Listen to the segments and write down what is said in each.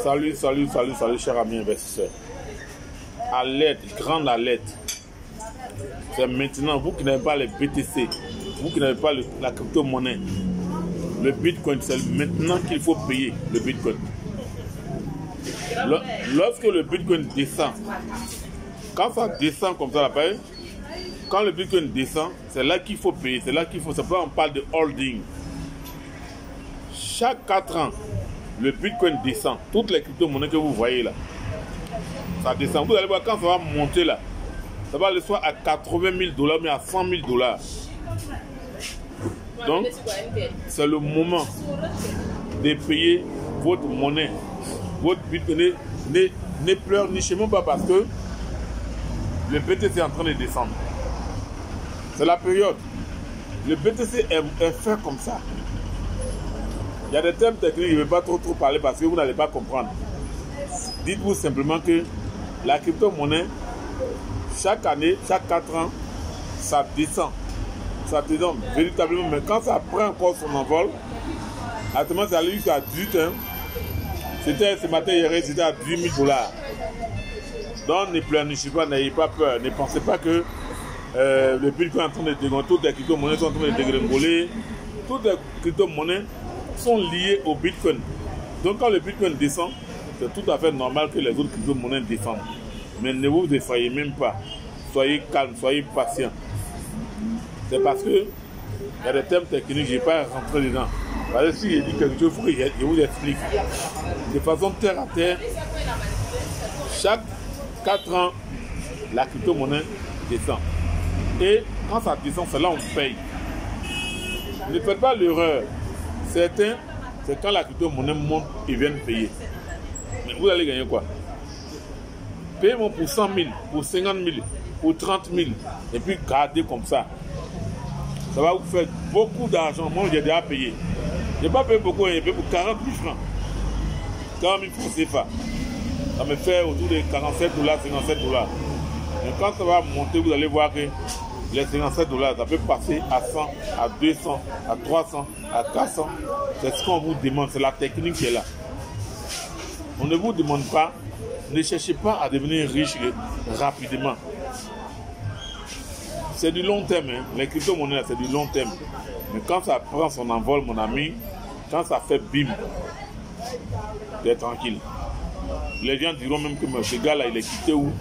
Salut, chers amis investisseurs. Alerte, grande alerte. C'est maintenant, vous qui n'avez pas les BTC, vous qui n'avez pas la crypto-monnaie, le Bitcoin, c'est maintenant qu'il faut payer le Bitcoin. Lorsque le Bitcoin descend, quand ça descend comme ça, quand le Bitcoin descend, c'est là qu'il faut payer, c'est là qu'il faut, c'est pourquoi on parle de holding. Chaque 4 ans, le Bitcoin descend. Toutes les crypto-monnaies que vous voyez là, ça descend. Vous allez voir quand ça va monter là, ça va aller soit à 80 000 $, mais à 100 000 $. Donc, c'est le moment de payer votre monnaie. Votre Bitcoin ne pleure ni chez moi pas parce que le BTC est en train de descendre. C'est la période. Le BTC est fait comme ça. Il y a des termes techniques, je ne vais pas trop parler parce que vous n'allez pas comprendre. Dites-vous simplement que la crypto-monnaie, chaque année, chaque 4 ans, ça descend. Ça descend véritablement. Mais quand ça prend encore son envol, actuellement, c'est allé jusqu'à 18 ans. C'était ce matin, hier, c'était à 18 000 $. Donc, ne pleurnichez pas, n'ayez pas peur. Ne pensez pas que le Bitcoin est en train de dégringoler. Toutes les crypto-monnaies sont en train de dégringoler. Toutes les crypto-monnaies sont liées au Bitcoin. Donc, quand le Bitcoin descend, c'est tout à fait normal que les autres crypto-monnaies descendent. Mais ne vous effrayez même pas. Soyez calme, soyez patient. C'est parce que il y a des termes techniques, je n'ai pas rentré dedans. Parce que si je dis quelque chose, il faut que je vous explique. De façon terre à terre, chaque 4 ans, la crypto-monnaie descend. Et quand ça descend, c'est là où on paye. Ne faites pas l'erreur. Certains, c'est quand la crypto-monnaie monte, ils viennent payer. Mais vous allez gagner quoi? Payez-moi pour 100 000, pour 50 000, pour 30 000, et puis gardez comme ça. Ça va vous faire beaucoup d'argent. Moi, j'ai déjà payé. Je n'ai pas payé beaucoup, j'ai payé pour 40 000 francs. 40 000 francs CFA. Ça me fait autour de 47 $, 57 $. Mais quand ça va monter, vous allez voir que les 57 $, ça peut passer à 100, à 200, à 300, à 400. C'est ce qu'on vous demande. C'est la technique qui est là. On ne vous demande pas, ne cherchez pas à devenir riche rapidement. C'est du long terme. Hein. Les crypto-monnaies, c'est du long terme. Mais quand ça prend son envol, mon ami, quand ça fait bim, tu es tranquille. Les gens diront même que ce gars-là, il est quitté où?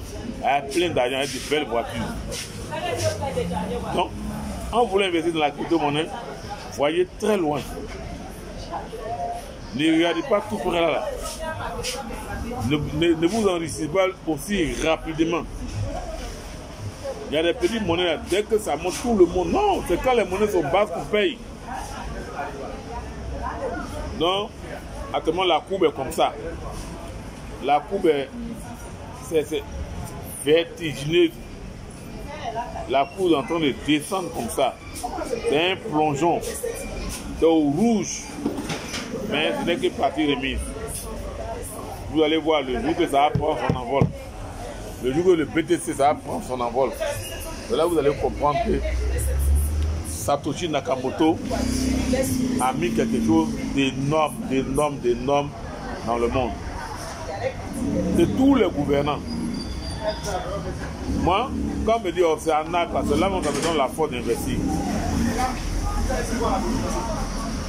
Il a plein d'argent, il a de belles voitures. Donc, en voulant investir dans la crypto-monnaie, voyez très loin. Ne regardez pas tout près là. Ne vous enrichissez pas aussi rapidement. Il y a des petites monnaies là, dès que ça monte tout le monde. Non, c'est quand les monnaies sont basses qu'on paye. Non, actuellement la courbe est comme ça. La courbe est vertigineuse. La courbe est en train de descendre comme ça. C'est un plongeon. C'est au rouge. Mais ce n'est que partie remise. Vous allez voir le jour que ça va prendre son envol. Le jour que le BTC ça va prendre son envol. Et là vous allez comprendre que Satoshi Nakamoto a mis quelque chose d'énorme dans le monde. C'est tous les gouvernants. Moi, quand on me dit oh, c'est un acte, c'est là qu'on me donne la force d'investir.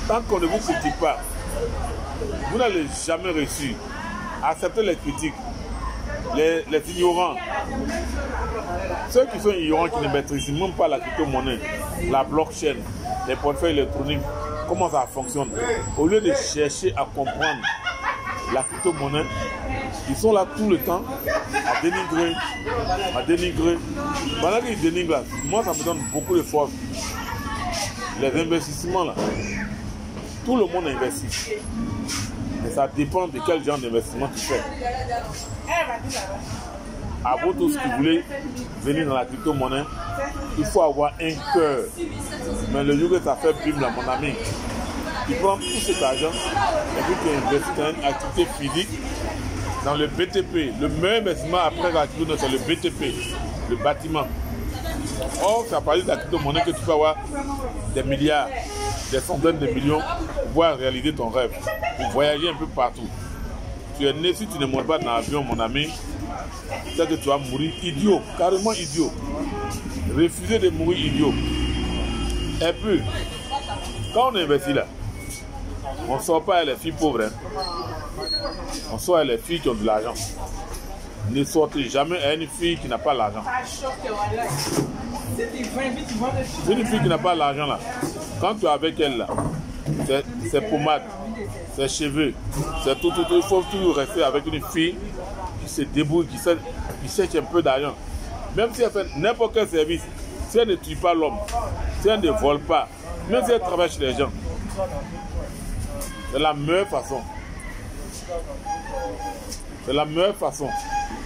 Tant qu'on ne vous critique pas, vous n'allez jamais réussir. Acceptez les critiques, les ignorants. Ceux qui sont ignorants, qui ne maîtrisent même pas la crypto-monnaie, la blockchain, les portefeuilles électroniques, comment ça fonctionne. Au lieu de chercher à comprendre la crypto-monnaie, ils sont là tout le temps à dénigrer. Pendant qu'ils dénigrent là, moi ça me donne beaucoup de force. Les investissements là, tout le monde investit. Mais ça dépend de quel genre d'investissement tu fais. À vous tous qui voulez venir dans la crypto-monnaie, il faut avoir un cœur. Mais le jour que ça fait bim là, mon ami, tu prends tout cet argent et puis tu investis dans une activité physique, dans le BTP. Le meilleur investissement après la crypto, c'est le BTP, le bâtiment. Or, ça parle de la crypto-monnaie que tu peux avoir des milliards, des centaines de millions pour pouvoir réaliser ton rêve, pour voyager un peu partout. tu es né, si tu ne montes pas dans l'avion, mon ami, c'est que tu vas mourir idiot, carrément idiot. Refuser de mourir idiot. Et puis, quand on investit là, on ne sort pas les filles pauvres. Hein. On sort les filles qui ont de l'argent. Ne sortez jamais à une fille qui n'a pas l'argent. C'est une fille qui n'a pas l'argent là. Quand tu es avec elle là, c'est pommade, c'est cheveux, c'est tout. Il faut toujours rester avec une fille qui se débrouille, qui cherche un peu d'argent. Même si elle fait n'importe quel service, si elle ne tue pas l'homme, si elle ne vole pas, même si elle travaille chez les gens, c'est la meilleure façon. C'est la meilleure façon.